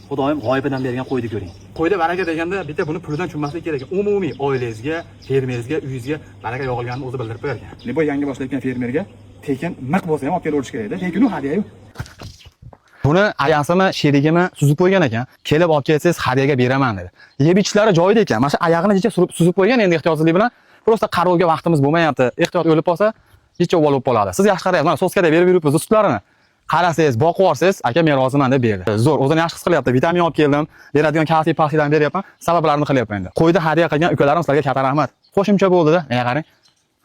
Xudoyim g'oyibidan bergan qo'yni ko'ring. Qo'yda baraka deganda bitta buni pulidan tushmaslik kerak. Umumiy oilangizga, fermeringizga, uyingizga baraka yog'ilganini o'zi bildirib qo'yarkan. Libo yangi boshlayotgan fermerga tekin naq bo'lsa ham olib kelib o'tish kerak-da. Tekin u hadya-yu. Buni ayasimi, sherigimi suzib qo'ygan ekan. Kelib olib kelsangiz hadyaga beraman dedi. Yeb ichishlari joyida ekan. Mana shu oyog'ini jicha suzib qo'ygan endi ehtiyotsizlik bilan. Prosta qarovga vaqtimiz bo'lmayapti. Ehtiyot o'lib qolsa, jicha bo'lib qoladi. Siz yaxshi qarayapsiz. Mana soskada berib yuribmiz sutlarini. Qarasangiz, boqib olsangiz, aka men roziman deb berdi. Zo'r, o'zini yaxshi his qilyapti. Vitamin olib keldim. Beradigan kalsiy pastidan beryapman. Sabablarini qilyapman endi. Qo'yda hadya qilgan ukalarim sizlarga katta rahmat. Qo'shimcha bo'ldi-da. Mana qarang.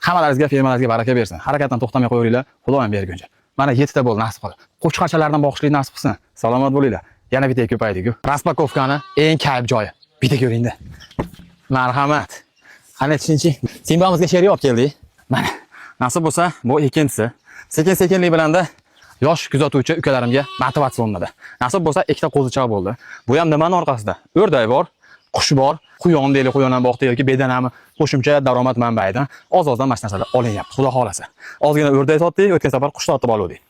Hammalaringizga, fermalaringizga baraka bersin. Harakatdan to'xtamay qo'yaveringlar. Xudoyim berguncha. Mana 7 ta bo'ldi nasib qildi. Qo'chqarchalardan boqishlik nasib qilsin. Salomat bo'linglar. Yana bitta ko'paydi-ku. Raspakovkani eng kayf joyi. Bitta ko'ring-da. Marhamat. Qani tushinchi? Simbamizga sherik olib keldik. Mana. Nasib bo'lsa, bu ikkinchisi. Sekin-sekinlik bilanda yosh kuzatuvchi ukalarimga motivatsiyonladi. Nasib bo'lsa, ikkita qo'zichoq bo'ldi. Bu ham nimaning orqasida? O'rdak bor, qush bor, quyon deylik, quyondan boqdi yoki bedanami qo'shimcha daromad manbaidan oz-ozdan mana shu narsalar olinyapti. Xudo xolasa. Ozgina o'rdak sotdik, o'tgan safar qush sotib oldik.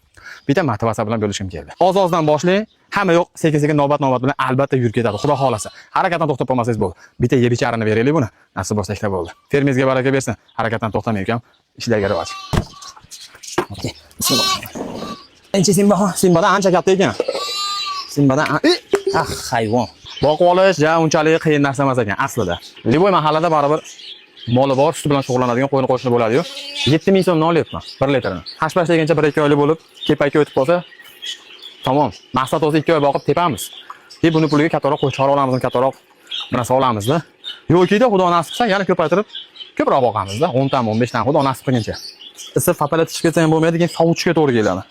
Bitta motivatsiya bilan bo'lishim keldi. Oz-ozdan boshlang, hamma yo'q, sekin-sekin navbat-navbat bilan albatta yurib ketadi. Xudo xolasa. Harakatdan to'xtab qolmasangiz bo'ldi. Bitta yeb icharini beraylik buni. Nasib bo'lsa ikkita bo'ldi. Fermingizga baraka bersin. Harakatdan to'xtamay ekan, ishlarga rivoj. Okay. Bismillah. Enchi Simbadan ancha katta ekan. Simbadan hayvon. Boqib olish ja unchalik qiyin narsa emas ekan aslida. Liboy mahallada baribir moli bor, sut bilan shug'ullanadigan qo'yni qo'shni bo'ladi-yu. 7000 so'mdan olyapman 1 litrini. Hashpash degancha 1-2 oylik bo'lib, kepakka o'tib qolsa, tamom. Maqsad o'zi 2 oy boqib tepamiz. Deb buni puliga kattaroq qo'y chora olamiz, kattaroq narsa olamizda. Yo'kida Xudo nasib qilsa, yana ko'paytirib, ko'proq boqamizda. 10 tan, 15 tan Xudo nasib qilguncha. Isib fapalatishib ketsa ham bo'lmaydi, keyin sovutishga to'g'ri keladi.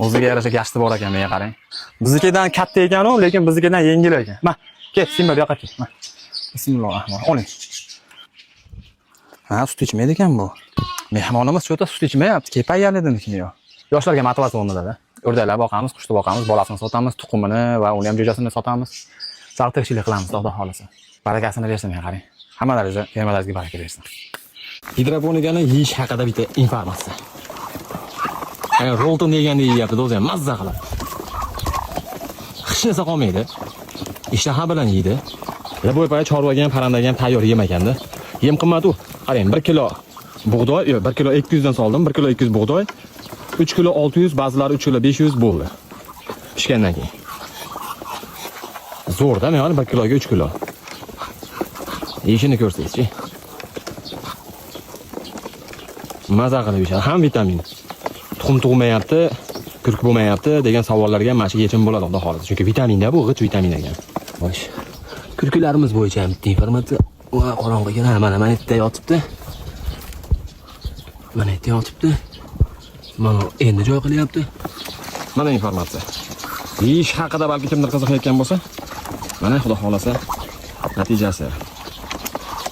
O'ziga yarasha gashti bor ekan, menga qarang. Biznikidan katta ekan-u, lekin biznikidan yengil ekan. Ma, ket, Simba bu yoqqa ket. Ma. Bismillahirrohmanirrohim. Oling. Ha, sut ichmaydi ekan bu. Mehmonimiz cho'ta sut ichmayapti. Kepayyanidimikin yo. Yoshlarga motivatsiya o'rnatadi. O'rdaklar boqamiz, qushni boqamiz, bolasini sotamiz, tuxumini va uni ham jo'jasini sotamiz. Sog' tirikchilik qilamiz, Xudo xolasa. Barakasini bersin, menga qarang. Hammalaringizga, fermalaringizga baraka bersin. Hidroponikani yeyish haqida bitta informatsiya. Rolton deganda yeyapti, o'zi ham mazza qiladi. Hech narsa qolmaydi. Ishtaha bilan yeydi. Liboy pay chorvaga ham, parandaga ham tayyor yemakanda. Yem qimmat-u. Qarang, 1 kilo bug'doy, 1 kilo 200 dan soldim, 1 kilo 200 bug'doy, 3 kilo 600, ba'zilari 3 kilo 500 bo'ldi. Pishgandan keyin. Zo'rda, men 1 kiloga 3 kilo. Yeyishini ko'rsangizchi. Maza qilib yeyishadi, ham vitamin. Tuxum tug'mayapti, kurk bo'lmayapti degan savollarga mana shu yechim bo'ladi, xudo xolasa. Chunki vitaminda bu g'ich vitamin ekan. Xo'sh. Kurklarimiz bo'yicha ham bitta informatsiya. Va qorong'iga mana yerda yotibdi. Mana yerda yotibdi. Mana endi joy qilyapti. Mana informatsiya. Yeyish haqida balki kimdir qiziqayotgan bo'lsa, mana xudo xolasa natijasi.